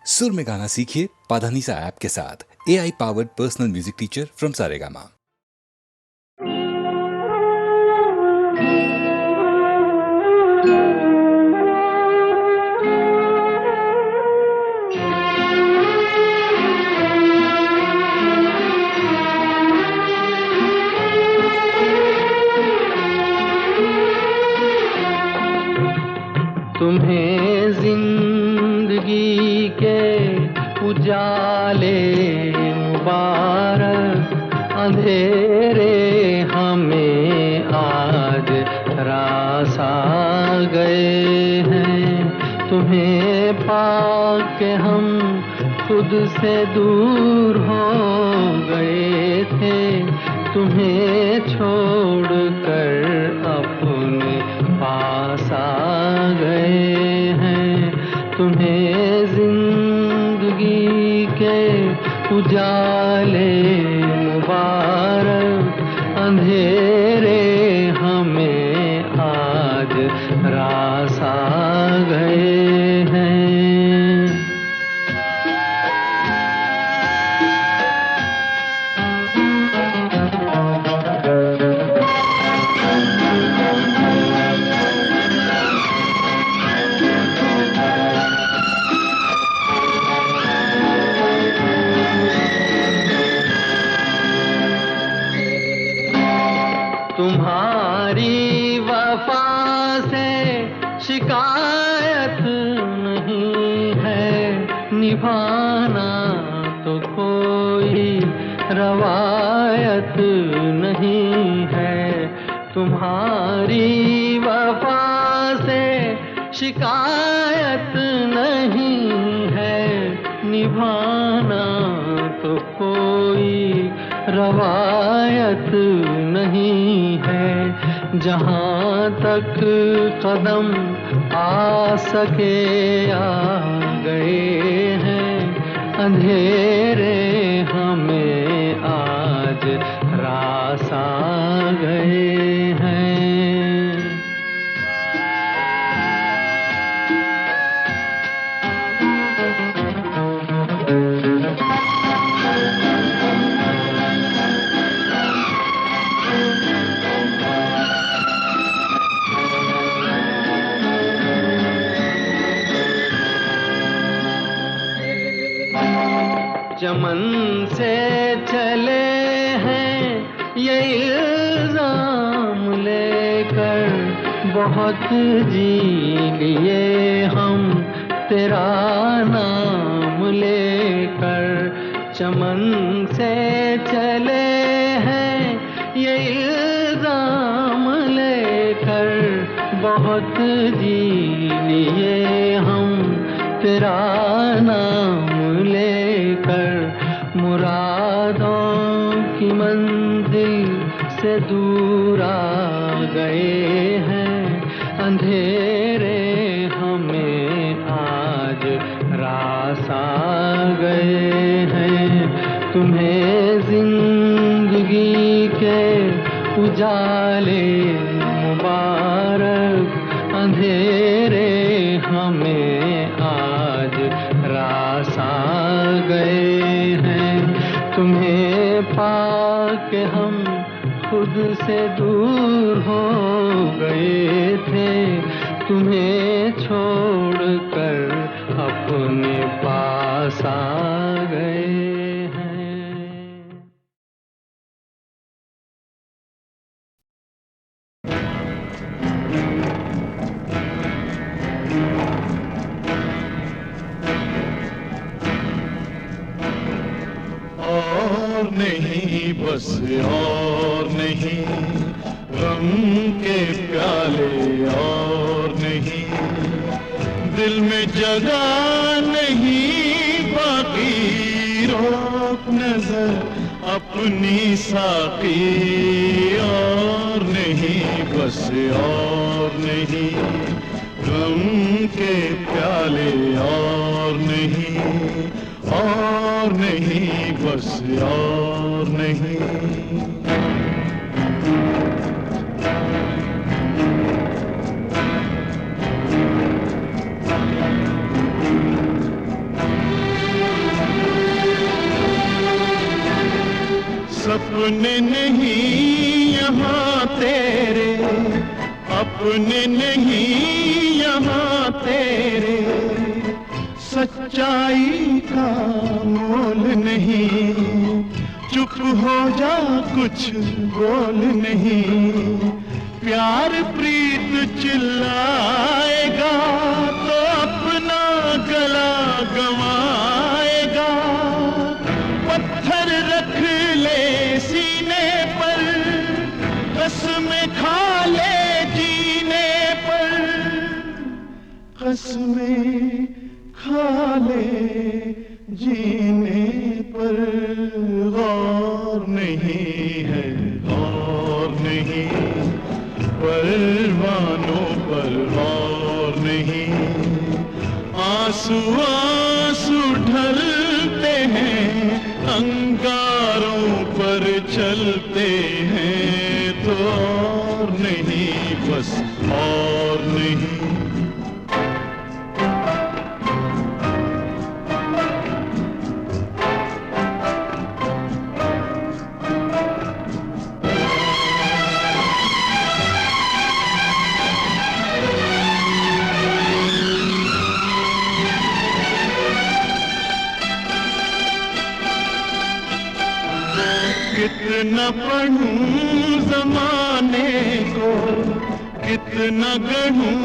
सुर में गाना सीखिए पाधानीसा ऐप के साथ। AI powered personal music teacher from Saregama. तुम्हें जिंदगी के उजाले मुबारक, अंधेरे हमें आज रास आ गए हैं। तुम्हें पाके हम खुद से दूर हो गए थे, तुम्हें छोड़कर अपने पास आ गए हैं। तुम्हें जिंदगी के उजाले मुबारक, अंधेरे हमें आज रास आ गए हैं। तुम्हारी वफा से शिकायत नहीं है, निभाना तो कोई रवायत नहीं है। तुम्हारी वफा से शिकायत नहीं है, निभाना तो कोई रवायत नहीं है। जहाँ तक कदम आ सके आ गए हैं, अंधेरे हमें आज रास आ गए हैं। चमन से चले हैं ये इल्जाम लेकर, बहुत जी लिए हम तेरा नाम लेकर। चमन से चले हैं ये इल्जाम लेकर, बहुत जी लिए हम तेरा नाम लेकर। मुरादों की मंजिल से दूर आ गए हैं, अंधेरे हमें आज रास आ गए हैं। तुम्हें जिंदगी के उजाले मुबारक, अंधेरे हमें आज रास आ गए हैं। तुम्हें पाके हम खुद से दूर हो गए थे, तुम्हें छोड़कर अपने पास आ गए हैं। और नहीं बस और नहीं, गम के प्याले और नहीं, दिल में जगह नहीं बाकी, रोक नजर अपनी साकी। और नहीं बस और नहीं, गम के प्याले और नहीं, और नहीं बस और नहीं। सपने नहीं यहाँ तेरे, अपने नहीं यहाँ तेरे, सच्चाई का मोल नहीं, चुप हो जा कुछ बोल नहीं, प्यार प्रीत चिल्लाएगा तो अपना गला गवाएगा, पत्थर रख ले सीने पर, कसमें खा ले जीने पर, कसमें खा ले जीने पर, गौर नहीं है गौर नहीं, परवानों पर गौर नहीं, आंसू आंसू ढलते हैं, अंगारों पर चलते हैं, तो और नहीं बस और नहीं। कितना पढ़ूं ज़माने को, कितना गढ़ूं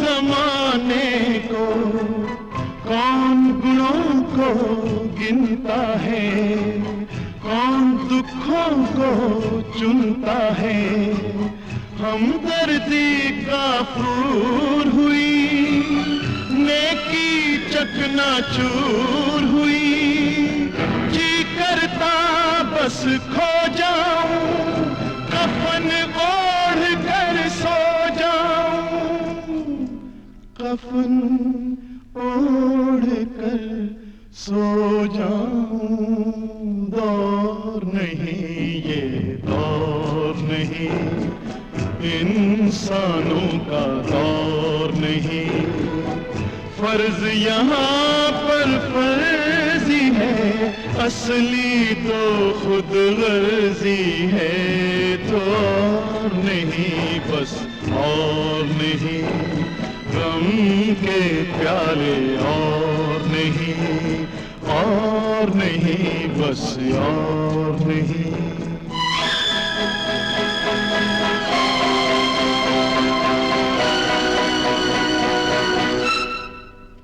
ज़माने को, कौन गुणों को गिनता है, कौन दुखों को चुनता है, हमदर्दी का फूल हुई, नेकी चकनाचूर हुई, जी करता बस खो जाऊं, कफन ओढ़ कर सो जाऊं, कफन ओढ़ कर सो जाऊं, दौर नहीं ये दौर नहीं, इंसानों का दौर नहीं, फर्ज यहाँ पर फर्जी है, असली तो खुद गर्जी है, तो और नहीं बस और नहीं, गम के प्याले और नहीं बस और नहीं।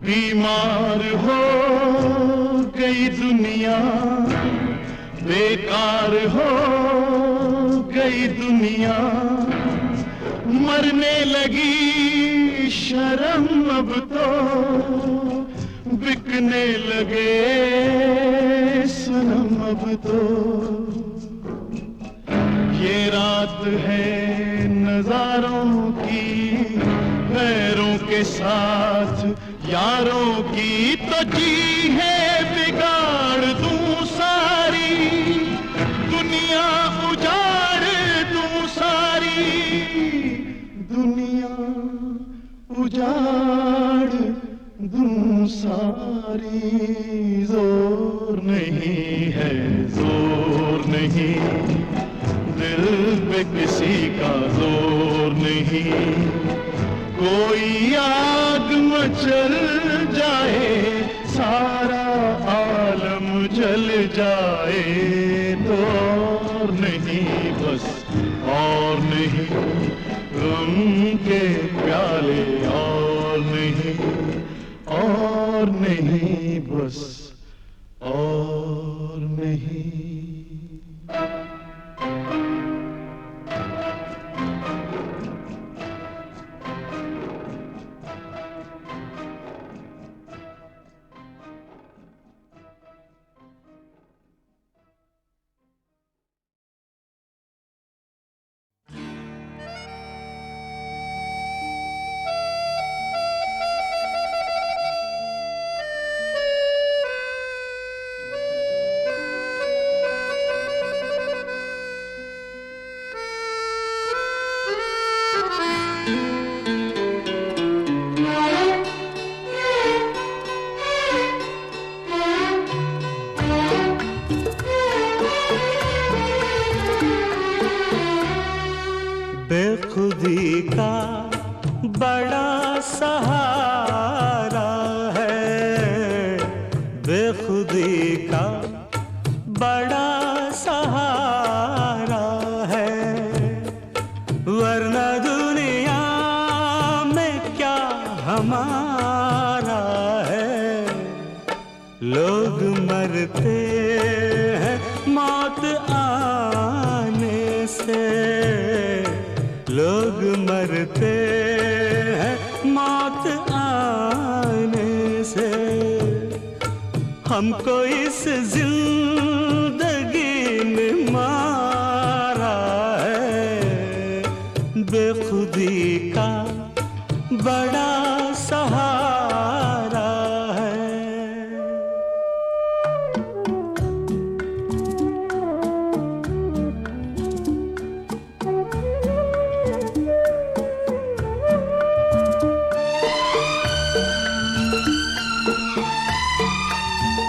बीमार हो गई दुनिया, बेकार हो गई दुनिया, मरने लगी शर्म अब तो, बिकने लगे सनम अब तो, ये रात है नजारों की, गैरों के साथ यारों की, तो जी है बिगाड़ दूं सारी, दुनिया उजाड़ दूं सारी, दुनिया उजाड़ दूं सारी, जोर नहीं है जोर नहीं, दिल पे किसी का जोर नहीं, कोई आग मचल जाए, सारा आलम जल जाए, तो और नहीं बस और नहीं, गम के प्याले और नहीं बस और नहीं। बेखुदी का बड़ा सहारा है, वरना दुनिया में क्या हमारा है। लोग मरते हैं मौत आने से, लोग मरते हैं मौत आने से। हमको इस जिंदगी ने मारा है, बेखुदी का बड़ा सहारा है।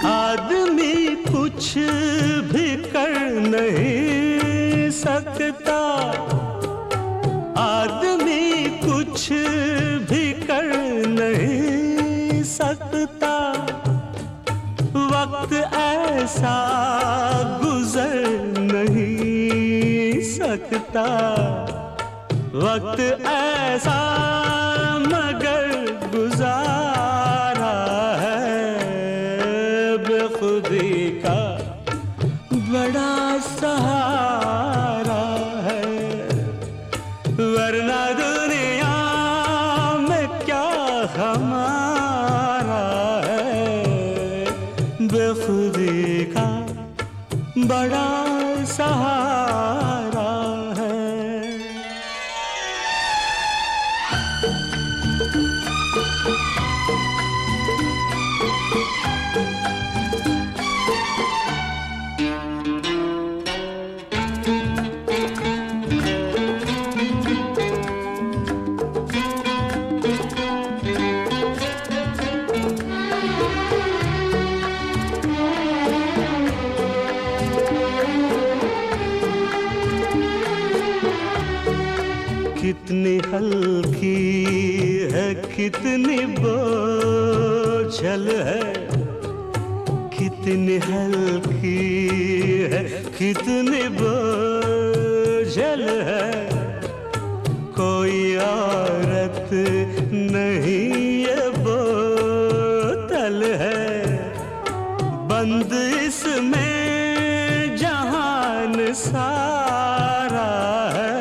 आदमी कुछ भी कर नहीं सकता, आदमी कुछ भी कर नहीं सकता। वक्त ऐसा गुजर नहीं सकता, वक्त ऐसा मगर गुजारा है, बेखुदी का बड़ा सहारा है। वरना दुनिया में क्या हमारा है, बेखुदी का बड़ा सहारा है। कितनी हल्की है, कितनी बोझल है, कितनी हल्की है, कितनी बोझल है। कोई औरत नहीं ये बोतल है, बंद इसमें जहान सारा है,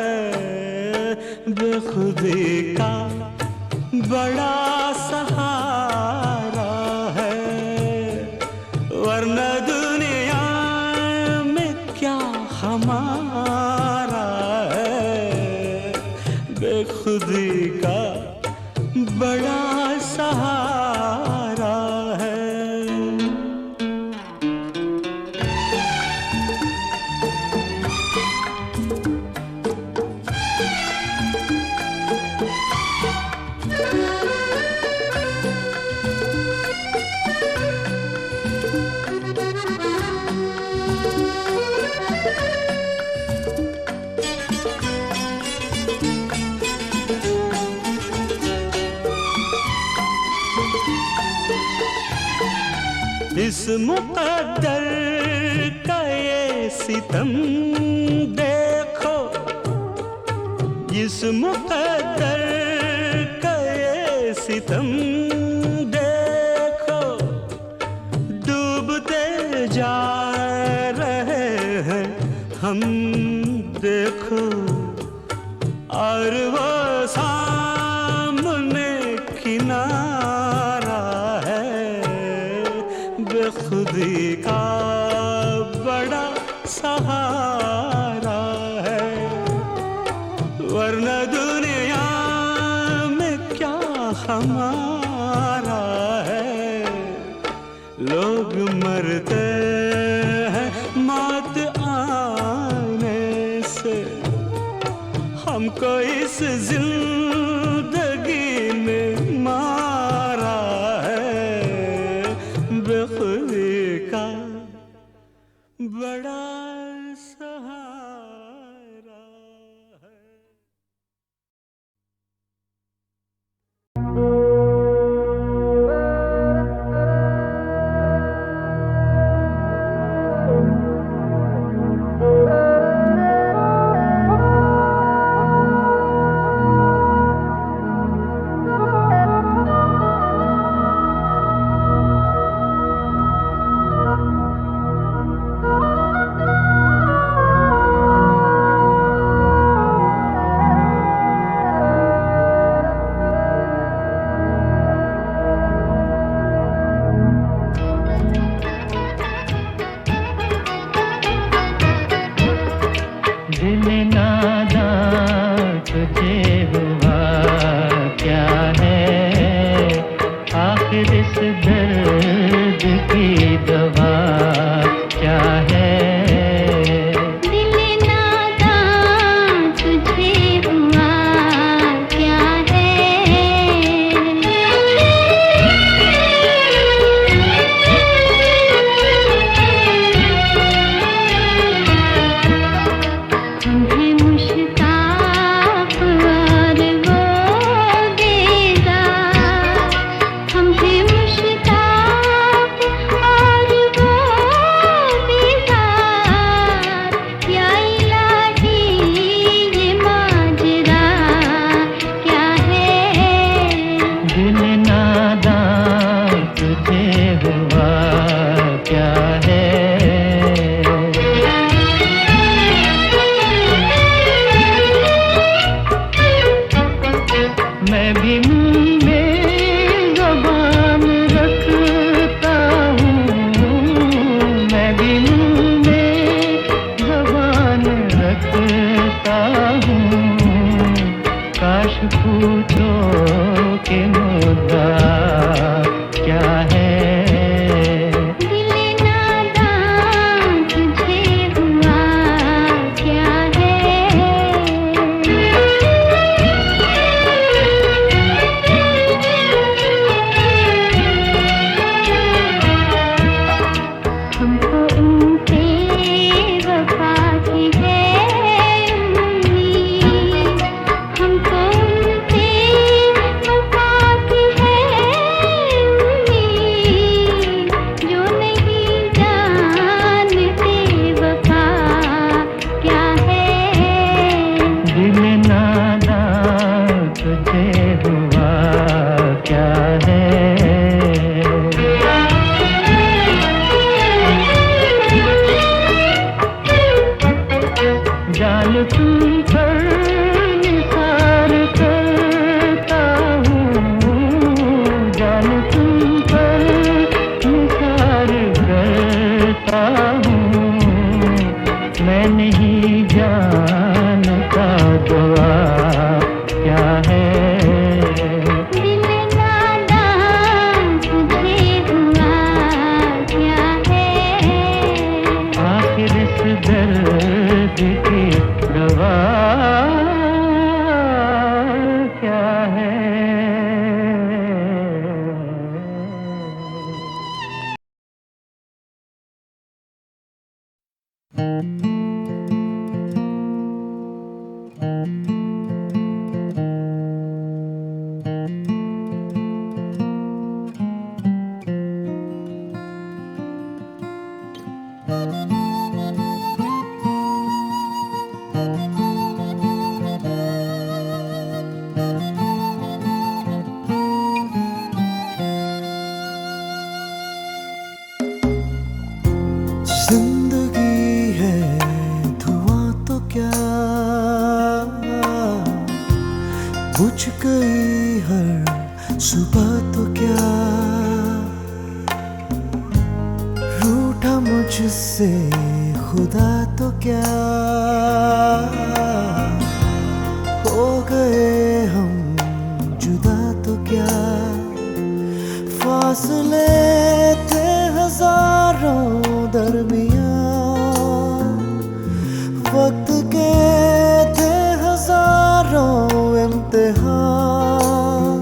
बेखुदी का बड़ा सहारा है। वरना दुनिया में क्या हमारा है, बेखुदी का बड़ा सहारा है। इस मुक़द्दर का ये सितम देखो, इस मुक़द्दर का ये सितम देखो। डूबते जा रहे हैं हम देखो, और वो सामने किनारा है, बेखुदी का बड़ा सहारा है। वरना दुनिया में क्या हमारा है, लोग मरते हैं मौत आने से। हमको इस जिंदगी ने मारा है, बेखुदी का बड़ा सहारा है। रोता हूँ, मैं नहीं जानता दुआ क्या है। दिल नादान तुझे हुआ क्या है, आखिर इस दर्द की दवा क्या है। जिंदगी है धुआं तो क्या, बुझ गई हर सुबह तो क्या, रूठा मुझसे खुदा तो क्या, हो गए हम जुदा तो क्या, फासले थे हजारों दरमियां, वक्त के थे हजारों इम्तिहान,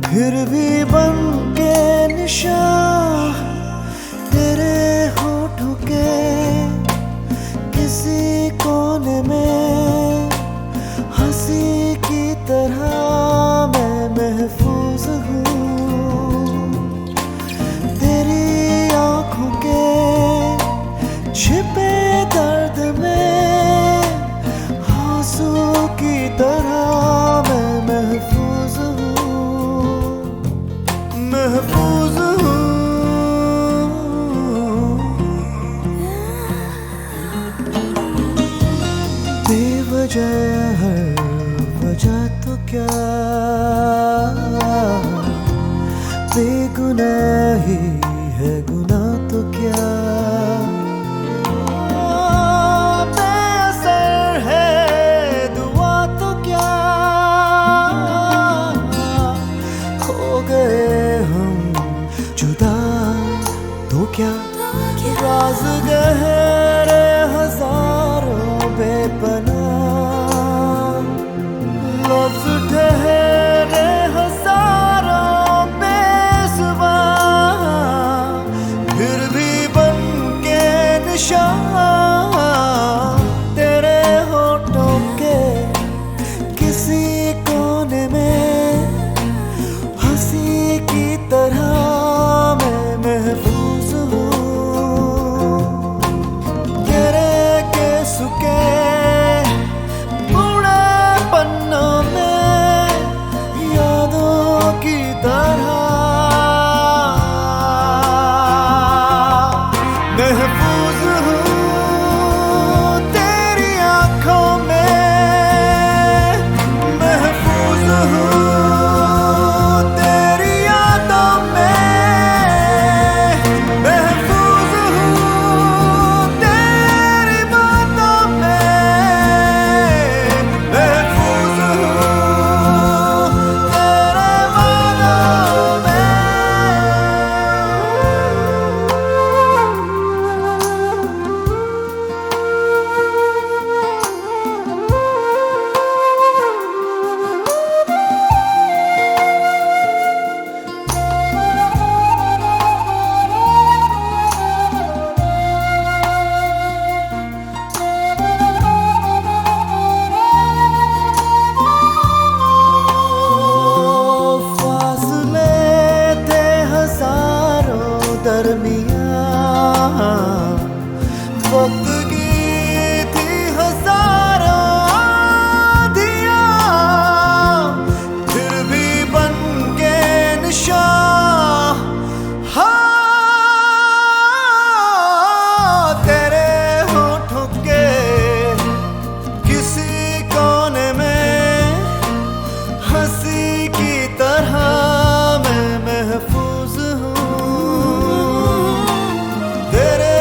फिर भी बन के निशान तेरे होठों के किसी कोने में, हंसी की तरह मैं महफूज हूँ, तेरी आँखों के छिपे दर्द में आंसू की तरह मैं महफूज हूँ, महफूज हूँ। बेवजह हर वजह तो क्या, बेगुनाही है गुनाह तो क्या, बेअसर है दुआ तो क्या, हो गए हम जुदा तो क्या, राज गहरे हजारों बेपनाह, लफ्ज ठहरे हजारों बेजुबां, फिर भी बन के निशान तेरे होठों के किसी कोने में, हंसी की तरह मैं महफूज हूँ, तेरे के सुके बूढ़े पन्नों में यादों की तरह महफूज हूँ, तेरी आँखों में महफूज हूँ, तेरी यादों में महफूज हूँ, तेरी बातों में महफूज हूँ, तेरे वादों में। फासले थे हजारों दरमियां, वक्त की थी हजारों आंधियां, फिर भी बन के निशान तेरे होठों के किसी कोने में, हंसी की तरह मैं महफूज हूँ, तेरे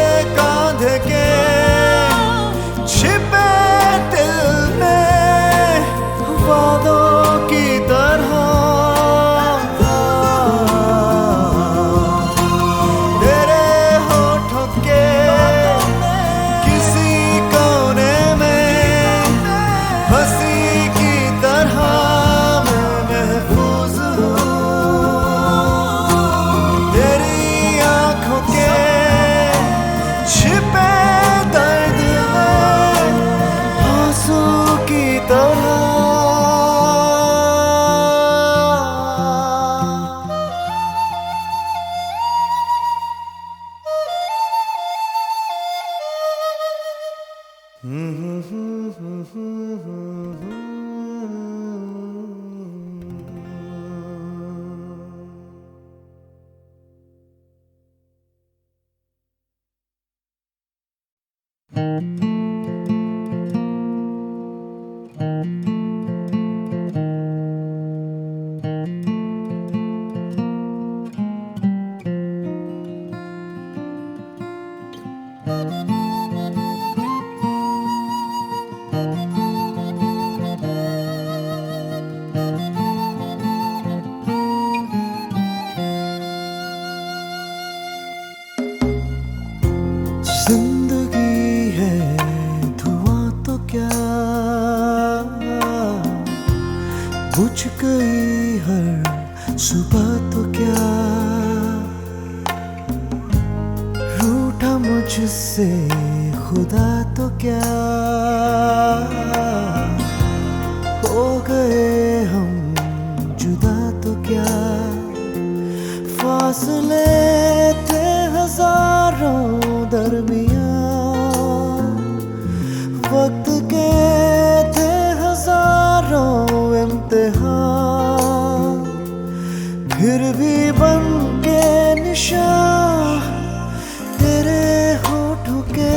जिंदगी है धुआं तो क्या, बुझ गई हर सुबह तो क्या, रूठा मुझसे खुदा तो क्या, हो गए हम जुदा तो क्या, फासले थे हजारों दरमियां, वक्त के थे हजारों इम्तिहान, फिर भी बन के निशान तेरे होठों के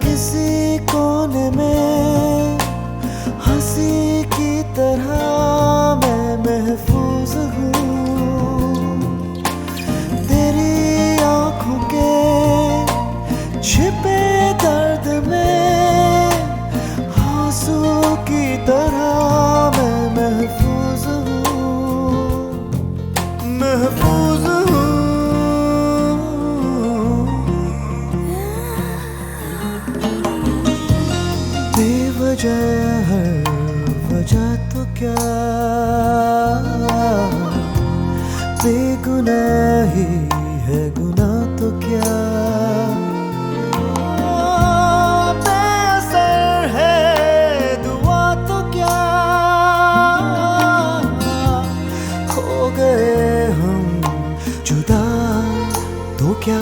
किसी कोने में, हंसी की तरह मैं महफूज हूँ तेरी आँखों के छिपे दर्द में, आंसू की तरह मैं महफूज हूँ, महफूज हूँ। बेवजह हर वजह तो क्या, बेगुनाही है गुनाह तो क्या, बेअसर है दुआ तो क्या, हो गए हम जुदा तो क्या,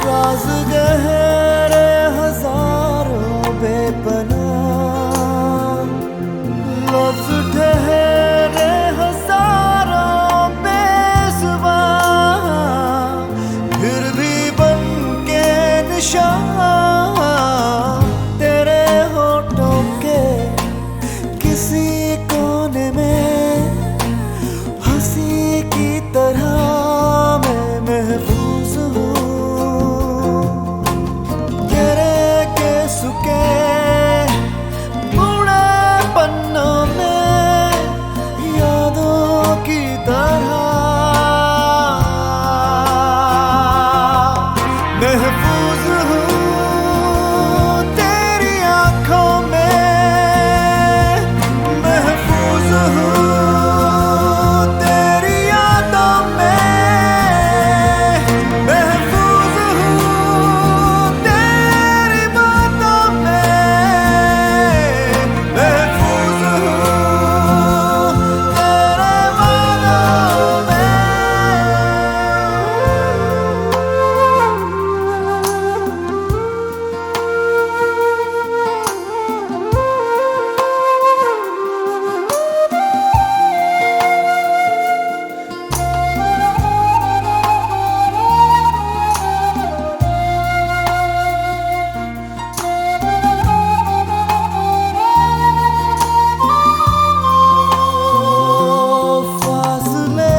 राज गहरे हजारों बेपनाह, लफ्ज ठहरे हजारों बेज़ुबान, फिर भी बन के निशान तेरे होठों के किसी कोने में, हंसी की तरह मैं महफूज हूँ तेरे केसु के बूढ़े पन्नों में, यादों की तरह महफूज हूँ तेरी आँखों में, महफूज हूँ तेरी यादों में, महफूज हूँ तेरी बातों में, महफूज हूँ तेरे वादों में। फासले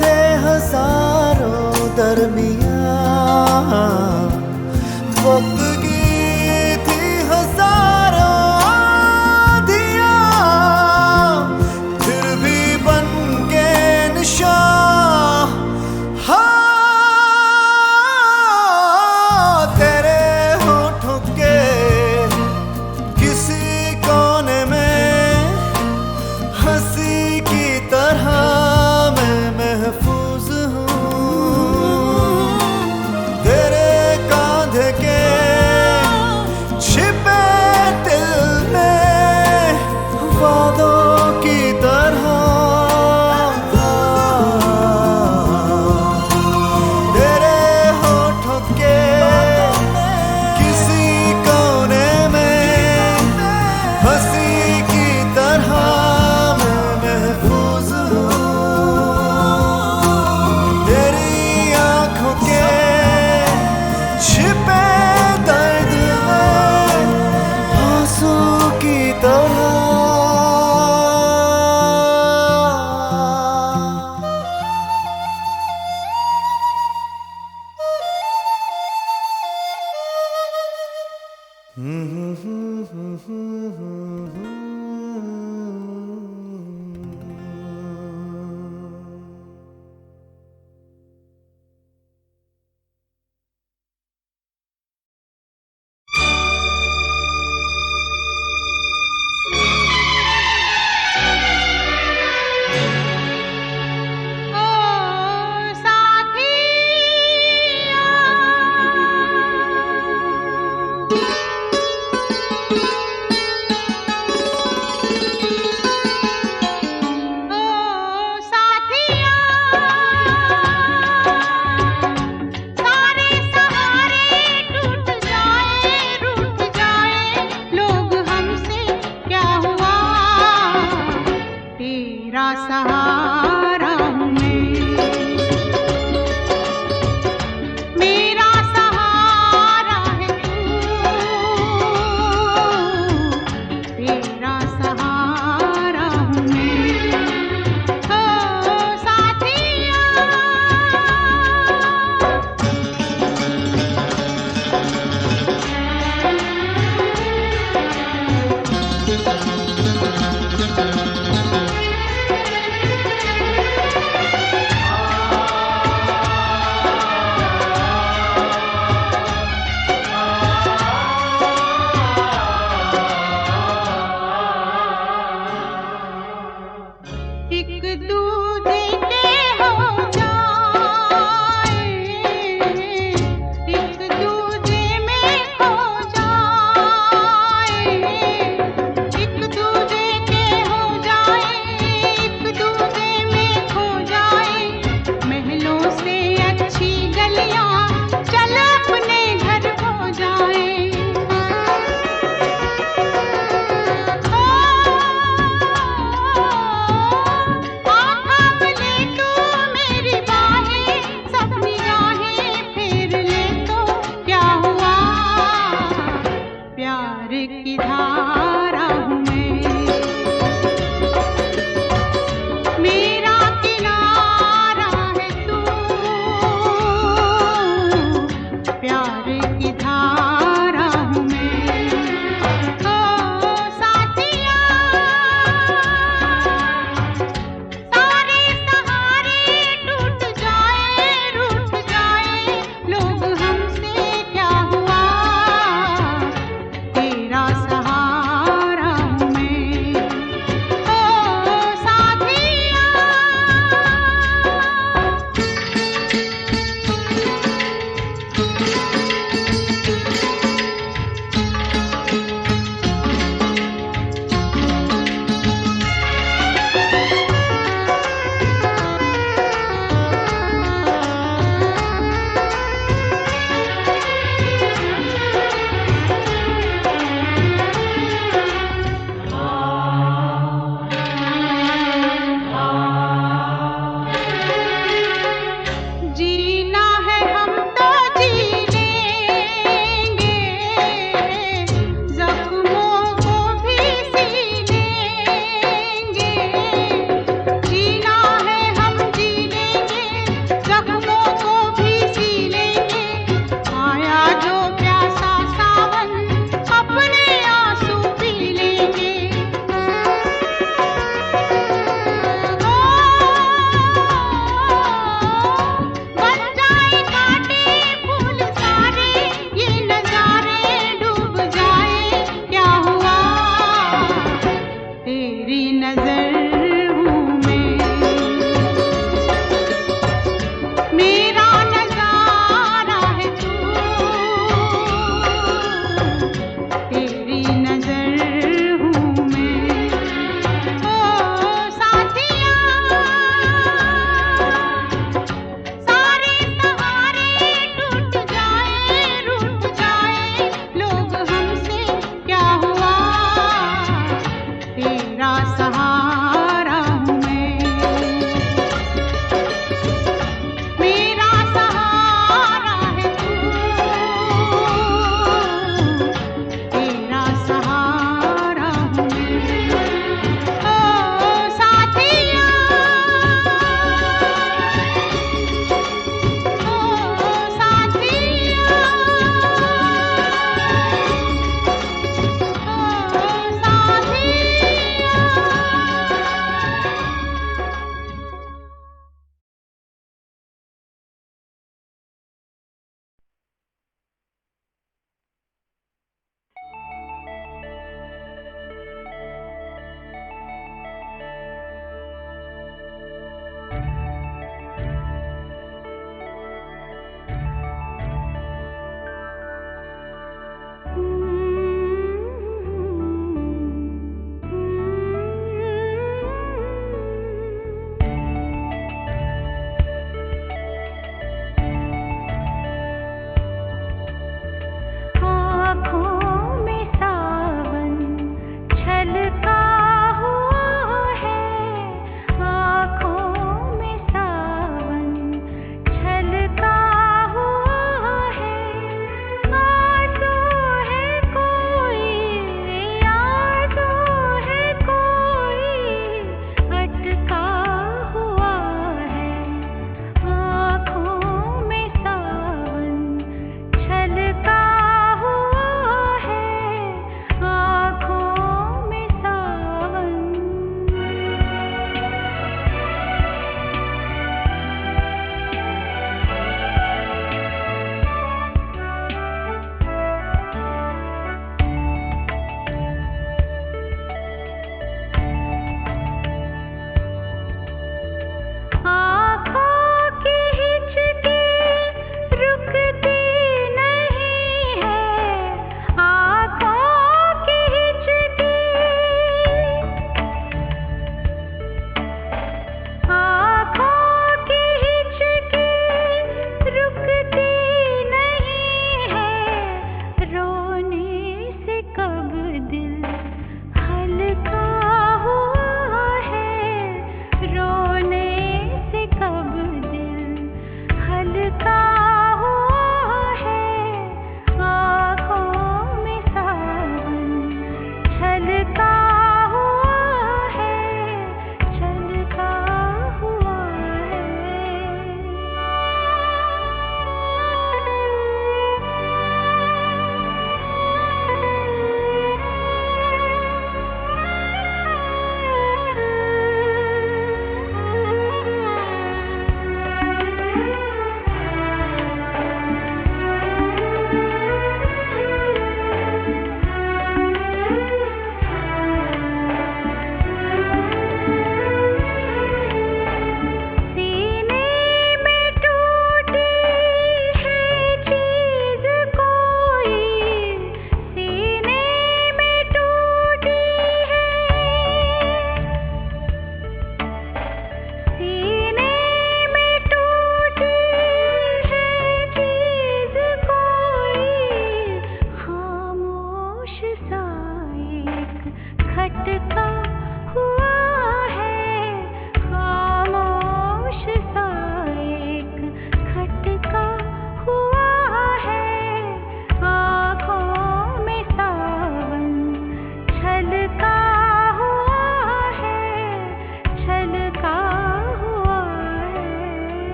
थे हजारों दरमियां, वक्त की थी हजारों आंधियां, फिर भी बन के निशान तेरे होठों के किसी कोने में, हंसी की तरह मैं महफूज हूँ तेरे साथी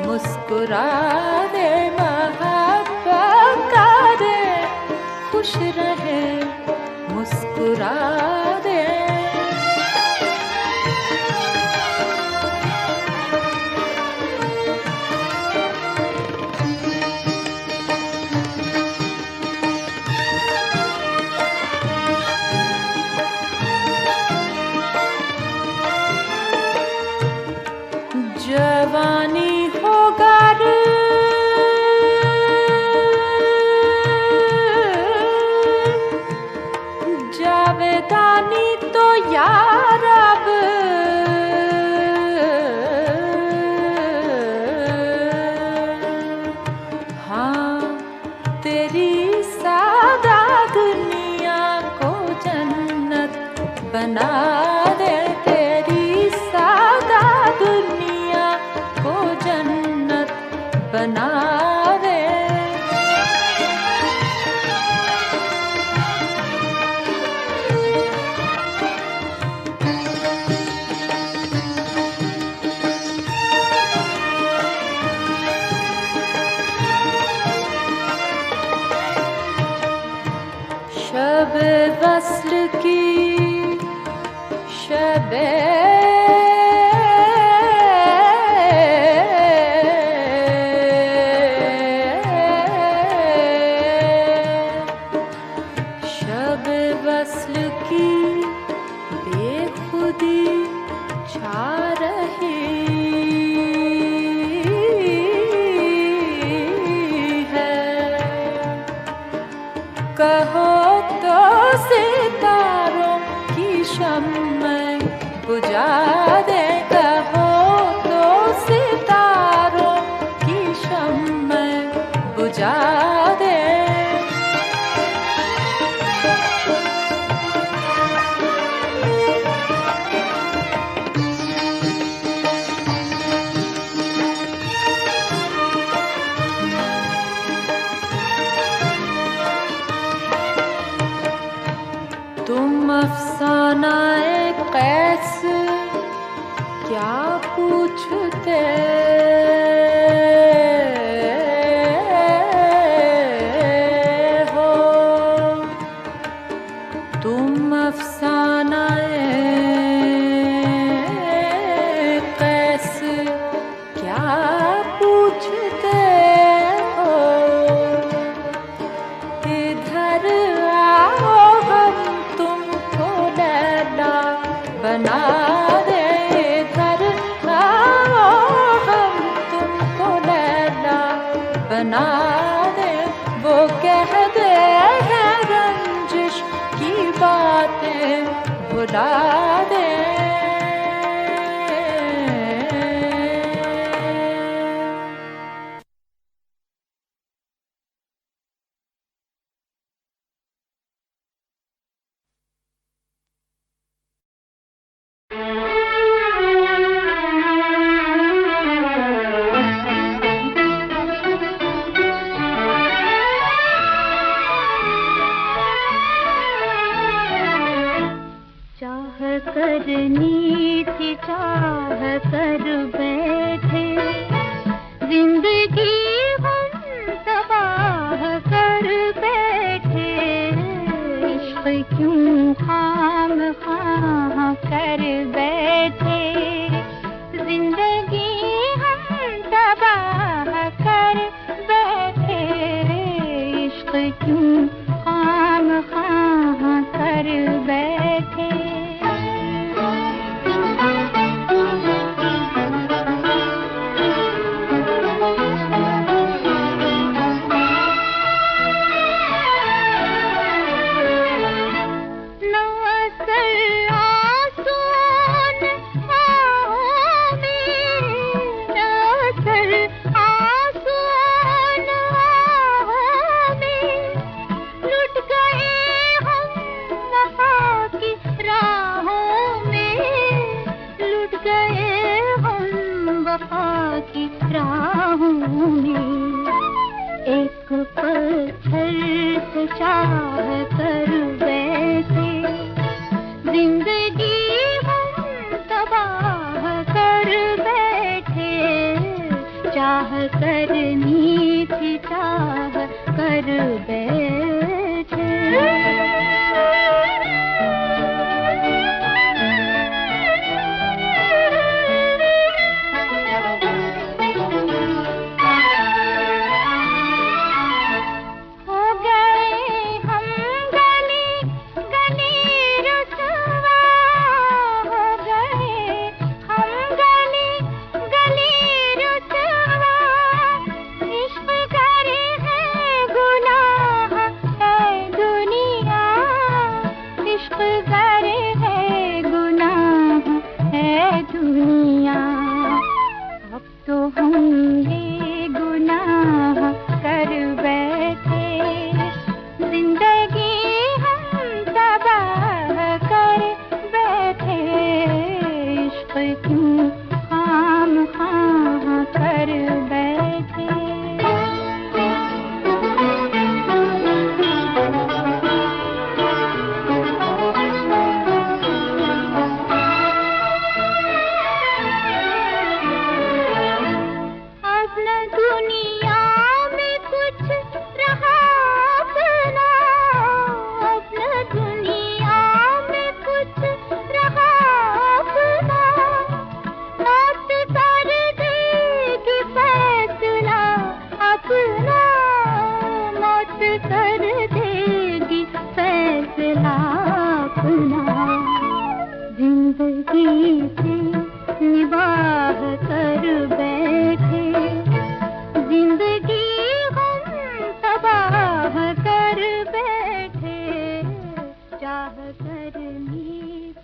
मुस्कुरा दे मोहब्बत का दे, खुश रहे मुस्कुरा दे। जवानी होगा रे जावेदानी तो यार अब हाँ तेरी सादा दुनिया को जन्नत बना दे, तेरी सादा दुनिया को जन्नत बना दे। शब वस्ल की शबे शब वस्ल की बेखुदी छा रही है, कहो तो सितारों की शम्म बुझा दे, कहो तो सितारों की शम्म बुझा दे। तुम अफसानाए कैस क्या पूछते हो, तुम अफसानाए कैस क्या पूछते हो, इधर आओ हम तुमको लैला बना दे, इधर आओ हम तुमको लैला बना दे। वो कह दे है रंजिश की बातें भुला दे। करनी थी चाह कर बैठे, जिंदगी हम तबाह कर बैठे, इश्क क्यों खामखा कर बैठे, जिंदगी हम तबाह कर बैठे, इश्क क्यों खामखा कर बैठे। इश्क गर है गुनाह है दुनिया, अब तो हम ये गुनाह कर बैठे, जिंदगी हम तबाह कर बैठे, इश्क क्यों खामख़ा कर बैठे। अब न दुनिया में कुछ रहा अपना, अब न दुनिया में कुछ रहा अपना, मौत कर देगी फैसला अपना, मौत कर देगी फैसला अपना, जिंदगी से निबाह कर बैठे, जिंदगी हम तबाह कर बैठे, चाह करनी